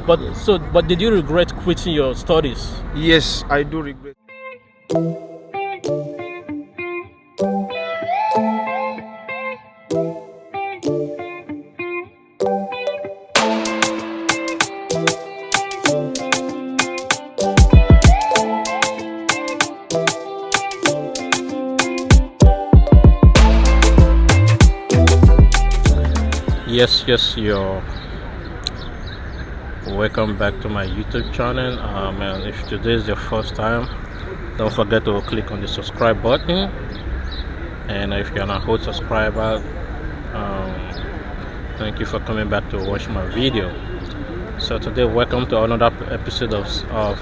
But Yes. but did you regret quitting your studies? Yes, I do regret. Yes, you're welcome back to my YouTube channel. And if today is your first time, don't forget to click on the subscribe button. And if you're not a old subscriber, thank you for coming back to watch my video. So today, welcome to another episode of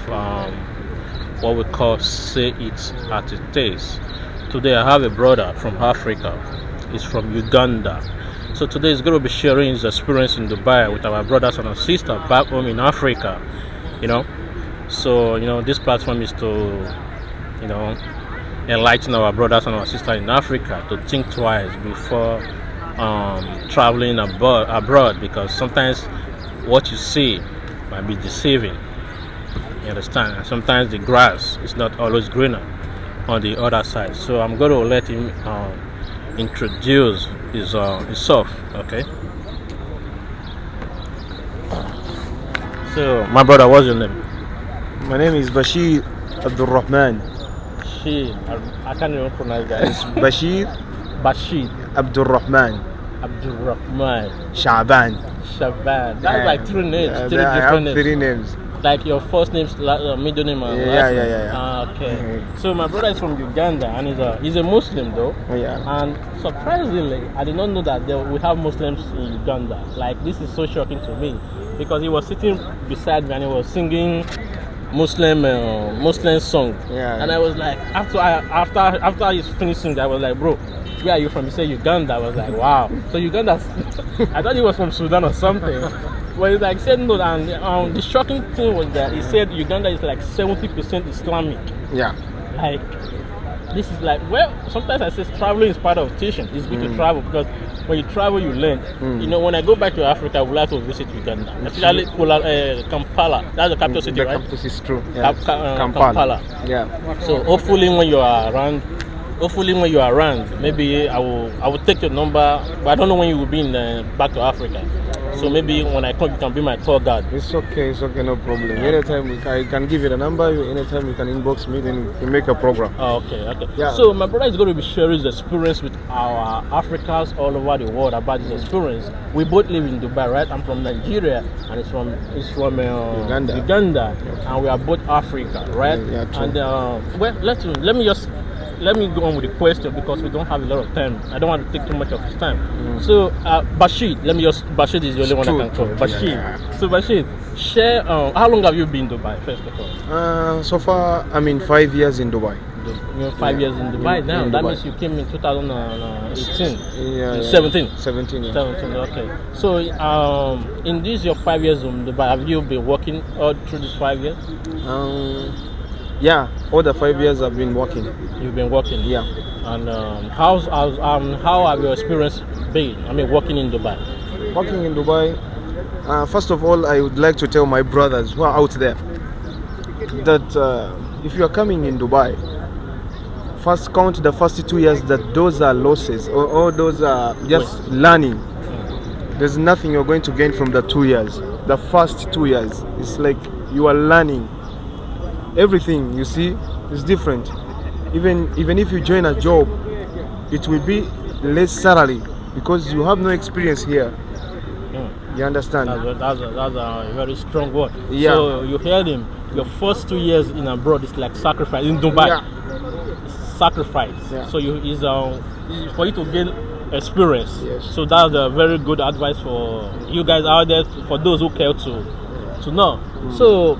what we call Say It As It Is. Today I have a brother from Africa. He's from Uganda. So today he's going to be sharing his experience in Dubai with our brothers and our sisters back home in Africa. So this platform is to enlighten our brothers and our sisters in Africa to think twice before traveling abroad, because sometimes what you see might be deceiving. You understand? And sometimes the grass is not always greener on the other side. So I'm going to let him introduce himself. Okay. So my brother, what's your name? My name is Bashir Abdul Rahman. I can't even pronounce that. It's Bashir Bashir Abdul Rahman Abdul Rahman Shaban. Shaban. That's like three names, three I different have names. three names. Like your first name's middle name and Yeah, last yeah, name. yeah. Okay. Mhm. So my brother is from Uganda and he's a Muslim though. Yeah. And surprisingly, I did not know that we have Muslims in Uganda. Like, this is so shocking to me, because he was sitting beside me and he was singing Muslim song. Yeah. And I was like, after he finished singing, I was like, bro, where are you from? He said Uganda. I was like, wow. So Uganda. I thought he was from Sudan or something. But he like said no, and the shocking thing was that he said Uganda is like 70% Islamic. Yeah. Like, this is like, well, sometimes I say traveling is part of teaching. It's good to travel, because when you travel, you learn. When I go back to Africa, I would like to visit Uganda, especially Kampala. That's the capital city, The right? campus is true. Yeah. Kampala. Yeah. So hopefully when you are around, maybe I will take your number, but I don't know when you will be back to Africa. So maybe when I come, you can be my tour guide. It's okay, no problem. Anytime I can give you the number, anytime you can inbox me, then we make a program. Oh, okay. Yeah. So my brother is going to be sharing his experience with our Africans all over the world about his experience. We both live in Dubai, right? I'm from Nigeria, and he's from Uganda, and we are both Africa, right? Yeah, true. And well, let me go on with the question, because we don't have a lot of time. I don't want to take too much of his time. So Bashir, Bashir is the only one I can call. Bashir. Yeah. So Bashir, share how long have you been in Dubai, first of all? So far, 5 years in Dubai. You're 5 years in Dubai now. In That Dubai. means you came in 2018. Yeah. 17. 17. Yeah. 17, okay. So in these your 5 years in Dubai, have you been working all through these 5 years? Yeah. All the 5 years I've been working. You've been working? Yeah. And how have your experience been? I mean, working in Dubai. Working in Dubai. First of all, I would like to tell my brothers who are out there that if you are coming in Dubai, first count the first 2 years that those are losses, or those are just learning. There's nothing you're going to gain from the 2 years. The first 2 years, it's like you are learning. Everything you see is different. Even if you join a job, it will be less salary because you have no experience here. You understand? That's a very strong word. Yeah. So you heard him. Your first 2 years in abroad is like sacrifice in Dubai. Yeah. Sacrifice. Yeah. So is for you to gain experience. Yes. So that's a very good advice for you guys out there, for those who care to know. So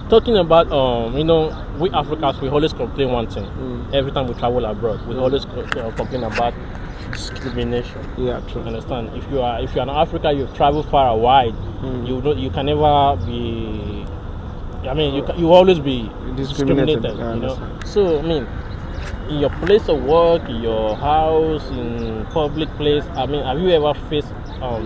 talking about we Africans, we always complain one thing. Every time we travel abroad, we always complain about discrimination. Yeah, true. Understand? If you are in Africa, you've traveled far and wide. You can never be. I mean, you always be discriminated. So I mean, in your place of work, in your house, in public place, I mean, have you ever faced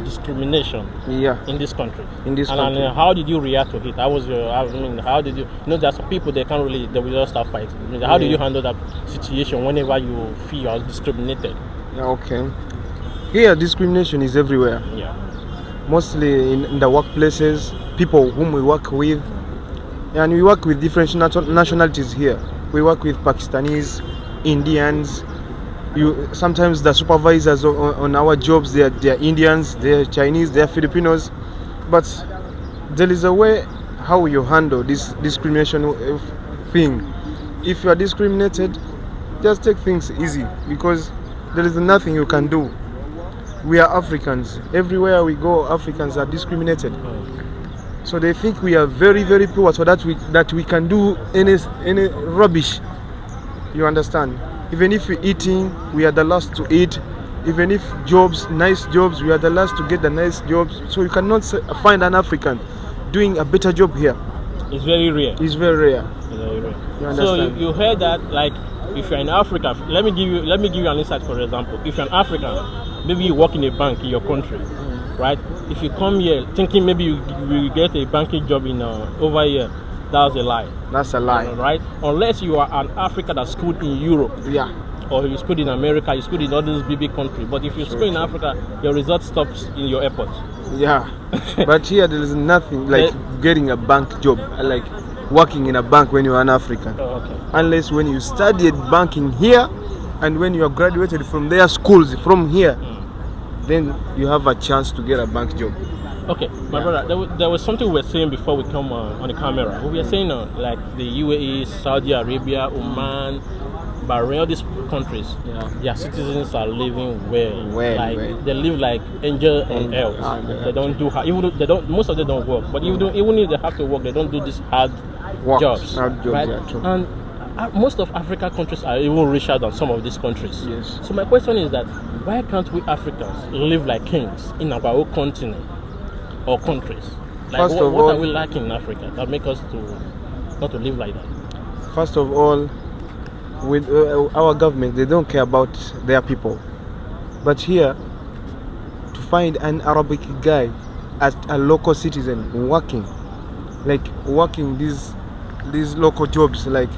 discrimination Yeah, in this country. in this And country. how did you react to it? How was your? I mean, how did you? You know, there's some people they can't really. They will just start fighting. I mean, how did Yeah. you handle that situation whenever you feel you are discriminated? Okay. Here, discrimination is everywhere. Yeah. Mostly in the workplaces, people whom we work with, and we work with different nationalities here. We work with Pakistanis, Indians. Sometimes the supervisors on our jobs, they are Indians, they are Chinese, they are Filipinos. But there is a way how you handle this discrimination thing. If you are discriminated, just take things easy, because there is nothing you can do. We are Africans. Everywhere we go, Africans are discriminated. So they think we are very, very poor, so that we can do any rubbish. You understand? Even if we're eating, we are the last to eat. Even if nice jobs, we are the last to get the nice jobs. So you cannot find an African doing a better job here. It's very rare. It's very rare. It's very rare. You So understand? you heard that, like, if you're in Africa, let me give you an insight. For example, if you're an African, maybe you work in a bank in your country, right? If you come here thinking maybe you will get a banking job in over here, that's a lie. That's a lie. Right? Unless you are an African that's schooled in Europe, Yeah. or you schooled in America, you schooled in all these big countries. But if you school in Africa, your result stops in your airport. Yeah. But here there is nothing like getting a bank job, like working in a bank when you are an African. Oh, okay. Unless when you studied banking here, and when you are graduated from their schools from here, then you have a chance to get a bank job. Okay, my brother, there was something we were saying before we come on the camera. We were saying like the UAE, Saudi Arabia, Oman, Bahrain, all these countries, their citizens are living well. Well. They live like angel on earth. They don't do hard, even though they don't. Most of them don't work. But even if they have to work, they don't do these hard jobs. Right? Yeah, true. And most of African countries are even richer than some of these countries. Yes. So my question is that why can't we Africans live like kings in our own continent or countries? Like First of what all, are we lacking in Africa that make us not to live like that? First of all, with our government, they don't care about their people. But here, to find an Arabic guy as a local citizen working these local jobs, like,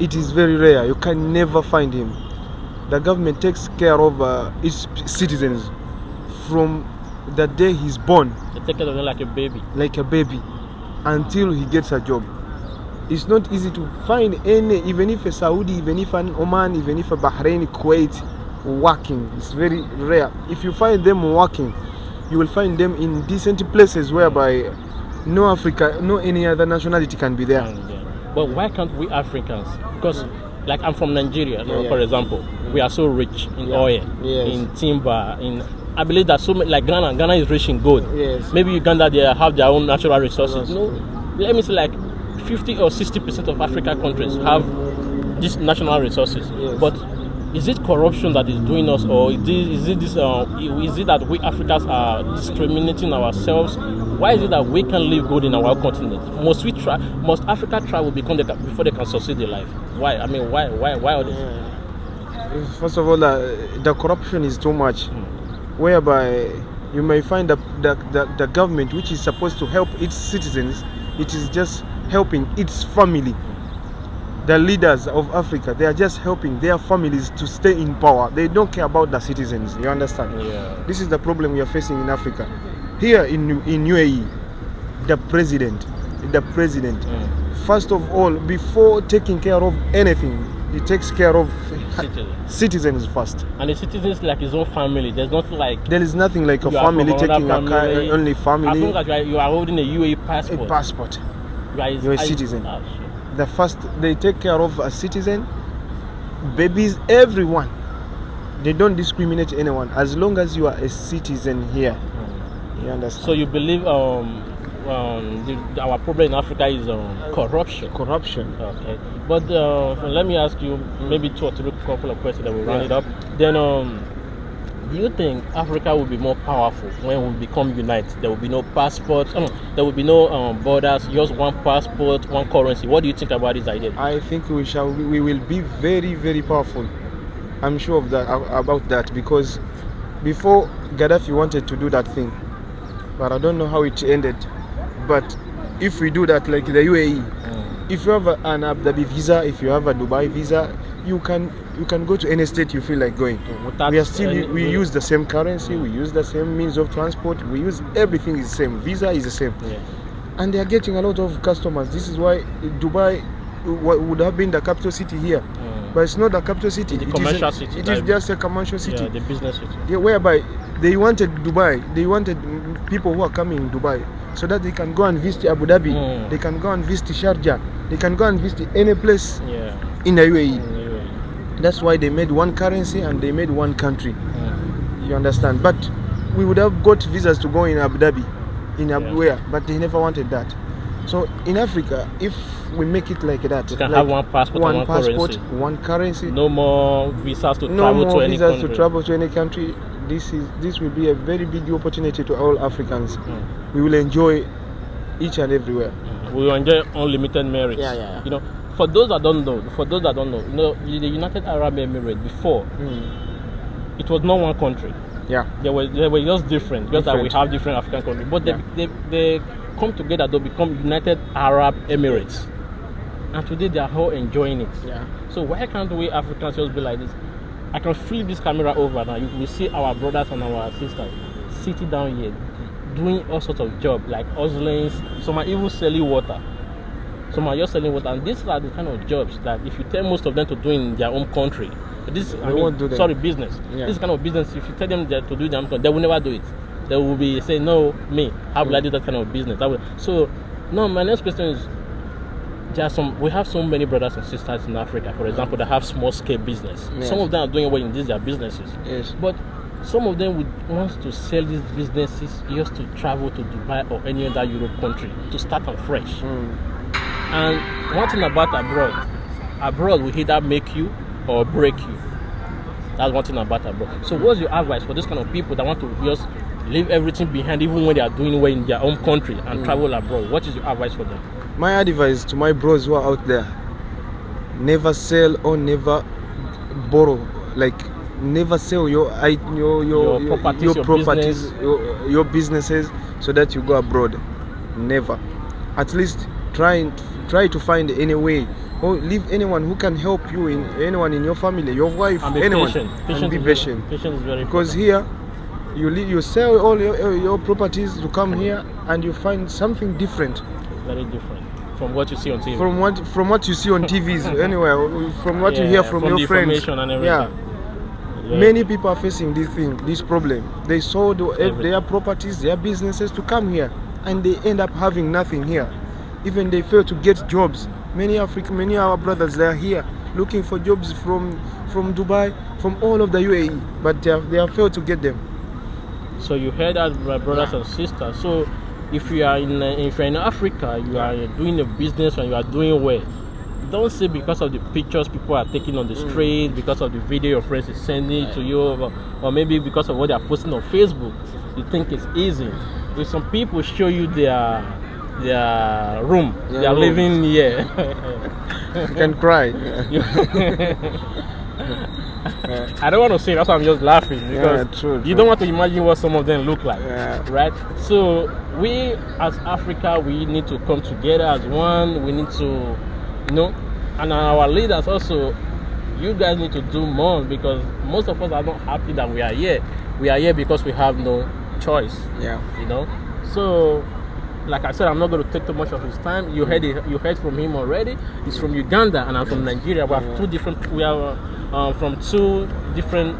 it is very rare. You can never find him. The government takes care of its citizens from the day he's born, They take care of them like a baby. until he gets a job. It's not easy to find any, even if a Saudi, even if an Oman, even if a Bahrain, Kuwait, working. It's very rare. If you find them working, you will find them in decent places whereby no any other nationality can be there. But why can't we Africans? Because like I'm from Nigeria, Yeah. for example, we are so rich in oil, Yes. in timber, I believe that so many, like Ghana is rich in gold. Yes. Maybe Uganda, they have their own natural resources. Yes. No, let me say like 50 or 60% of African countries have these national resources. Yes. But is it corruption that is doing us, or is it that we Africans are discriminating ourselves? Why is it that we can live good in our continent? Must Africa try to become before they can succeed in life? Why? I mean, why are they? First of all, the corruption is too much, whereby you may find the government, which is supposed to help its citizens, it is just helping its family. The leaders of Africa, they are just helping their families to stay in power. They don't care about the citizens. You understand? Yeah. This is the problem we are facing in Africa. Here in UAE, the president, first of all, before taking care of anything, he takes care of citizens first. And the citizens like his own family. There's nothing like There is nothing like a you are from family taking another family. only as family. long as you are holding a UAE passport. A passport. You're a citizen. Ah, shit. The first, they take care of a citizen, babies, everyone. They don't discriminate anyone as long as you are a citizen here. You understand? So you believe our problem in Africa is corruption? Corruption. Okay. But let me ask you maybe 2 or 3 couple of questions that will round it up. Then do you think Africa will be more powerful when we become united? There will be no passports. There will be no borders. Just one passport, one currency. What do you think about this idea? I think we will be very, very powerful. I'm sure of that, about that, because Before, Gaddafi wanted to do that thing, but I don't know how it ended. But if we do that like the UAE, if you have an Abu Dhabi visa, if you have a Dubai visa, you can go to any state you feel like going. We are still we use the same currency, we use the same means of transport, we use everything is the same. Visa is the same, and they are getting a lot of customers. This is why Dubai would have been the capital city here, but it's not the capital city. The commercial city. It is just a commercial city. Yeah, the business city. Yeah, whereby they wanted Dubai, they wanted people who are coming in Dubai so that they can go and visit Abu Dhabi, they can go and visit Sharjah, they can go and visit any place in the UAE. That's why they made one currency and they made one country. You understand? But we would have got visas to go in Abu Dhabi, where, but they never wanted that. So in Africa, if we make it like that, you can like have one passport, one currency. No more visas to travel to any country. To travel to any country. This will be a very big opportunity to all Africans. We will enjoy each and everywhere. We will enjoy unlimited merits. Yeah. You know, for those that don't know, you know, the United Arab Emirates before, it was not one country. Yeah. They were just different. Just that we have different African countries, but they come together to become United Arab Emirates, and today they are all enjoying it. Yeah. So why can't we Africans just be like this? I can flip this camera over now. You will see our brothers and our sisters sitting down here, doing all sorts of jobs like hustling. Some are even selling water. Some are just selling water, and these are the kind of jobs that if you tell most of them to do in their own country, business. Yeah. This kind of business, if you tell them to do it in their own country, they will never do it. They will be saying, no, how will I do that kind of business? So, no, my next question is, we have so many brothers and sisters in Africa, for example, that have small scale business. Yes. Some of them are doing well in their businesses. Yes. But some of them would want to sell these businesses just to travel to Dubai or any other Europe country to start on fresh. And one thing about abroad will either make you or break you. That's one thing about abroad. So what's your advice for this kind of people that want to just leave everything behind even when they are doing well in their own country and travel abroad? What is your advice for them? My advice to my bros who are out there: never sell or never borrow. Like, never sell your properties, your businesses, so that you go abroad. Never. At least try to find any way, or leave anyone who can help you, anyone in your family, your wife, and be anyone. Patient. And be patient. Patience is very because important. here you sell all your properties to come here and you find something different. Very different from what you see on TV. From what you see on TVs, anywhere, from what you hear from your friends. And everything. Yeah. Many people are facing this problem. They sold their properties, their businesses to come here, and they end up having nothing here. Even they fail to get jobs. Many of our brothers, they are here looking for jobs from Dubai, from all of the UAE, but they have failed to get them. So you heard that, my brothers and sisters. So if you are in Africa, you are doing a business and you are doing well, don't say because of the pictures people are taking on the street, because of the video your friends is sending to you, or maybe because of what they are posting on Facebook, you think it's easy. If some people show you their room, they are living here. You can cry. I don't want to say, that's why I'm just laughing, because true. You don't want to imagine what some of them look like, right? So we as Africa, we need to come together as one. We need to, and our leaders also, you guys need to do more, because most of us are not happy that we are here. We are here because we have no choice. So like I said, I'm not going to take too much of his time. You heard from him already. He's from Uganda and I'm from Nigeria. We are from two different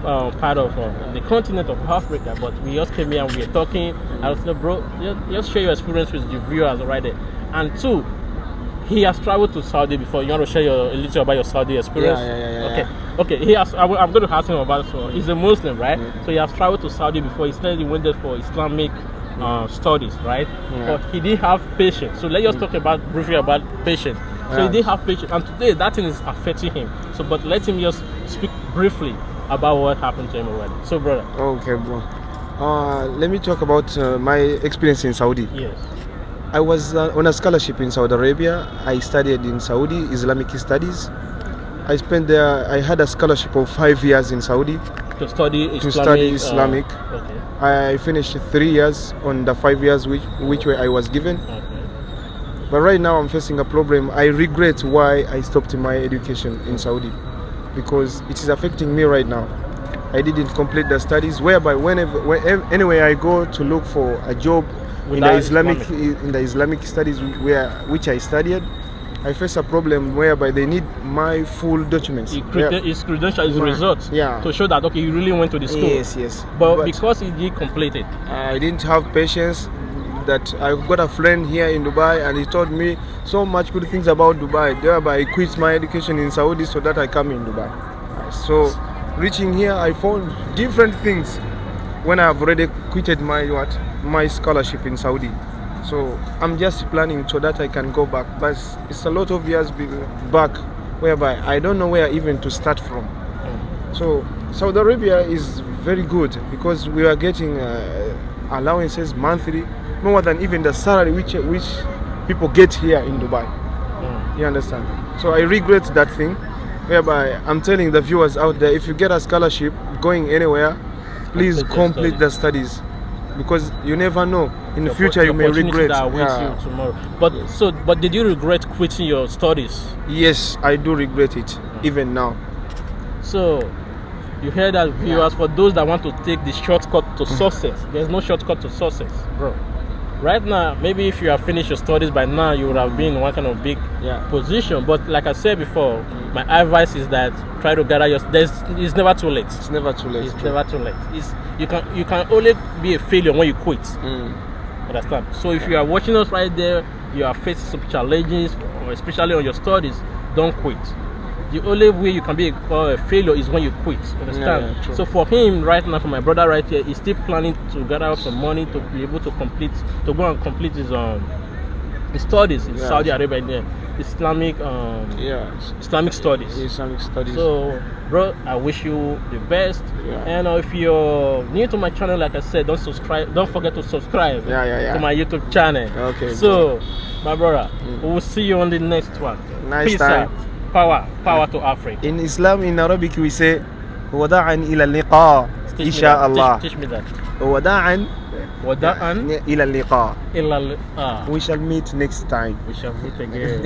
part of the continent of Africa, but we just came here and we were talking. I said, bro, just share your experience with the viewers right there. And two, he has traveled to Saudi before. You want to share a little about your Saudi experience? Okay. I'm going to ask him about it. So he's a Muslim, right? So he has traveled to Saudi before. He said he went there for Islamic studies, right? But he didn't have patience. So let's just talk briefly about patience. So he didn't have patience, and today that thing is affecting him. So, but let him just speak briefly about what happened to him already. So, brother. Okay, bro. Let me talk about my experience in Saudi. Yes. I was on a scholarship in Saudi Arabia. I studied in Saudi Islamic studies. I spent there. I had a scholarship of 5 years in Saudi. to study Islamic. To study Islamic. Okay. I finished 3 years on the 5 years which way I was given. Okay. But right now I'm facing a problem. I regret why I stopped my education in Saudi, because it is affecting me right now. I didn't complete the studies, whereby anywhere I go to look for a job in the Islamic studies which I studied, I face a problem whereby they need my full documents. His credential, his results, to show that okay, you really went to the school. Yes. But because he did complete it, I didn't have patience. That I got a friend here in Dubai, and he told me so much good things about Dubai. Thereby, I quit my education in Saudi so that I come in Dubai. So, reaching here, I found different things when I have already quitted my scholarship in Saudi. So I'm just planning so that I can go back, but it's a lot of years back, whereby I don't know where even to start from. So Saudi Arabia is very good because we are getting allowances monthly, more than even the salary which people get here in Dubai. You understand? So I regret that thing, whereby I'm telling the viewers out there, if you get a scholarship going anywhere, please complete the studies, because you never know, in the future you may regret. That awaits you tomorrow. But yes. But did you regret quitting your studies? Yes, I do regret it, even now. So you hear that, viewers, for those that want to take the shortcut to success, there's no shortcut to success, bro. Right now, maybe if you have finished your studies by now, you would have been in one kind of big position. But like I said before, my advice is that try to gather it's never too late. It's never too late. It's never too late. You can only be a failure when you quit. Understand? So if you are watching us right there, you are facing some challenges, or especially on your studies, don't quit. The only way you can be a failure is when you quit. Understand? True. So for him right now, for my brother right here, he's still planning to gather up some money to be able to go and complete his studies in Saudi Arabia, in the Islamic studies. Islamic studies. So, bro, I wish you the best. And if you're new to my channel, like I said, don't forget to subscribe to my YouTube channel. Okay. So, my brother, we will see you on the next one. Nice Peace time. out. Power to Africa. In Islam, in Arabic, we say وداعا إلى اللقاء إن شاء الله. Teach me that. وداعا إلى اللقاء. إلى We shall meet next time. We shall meet again.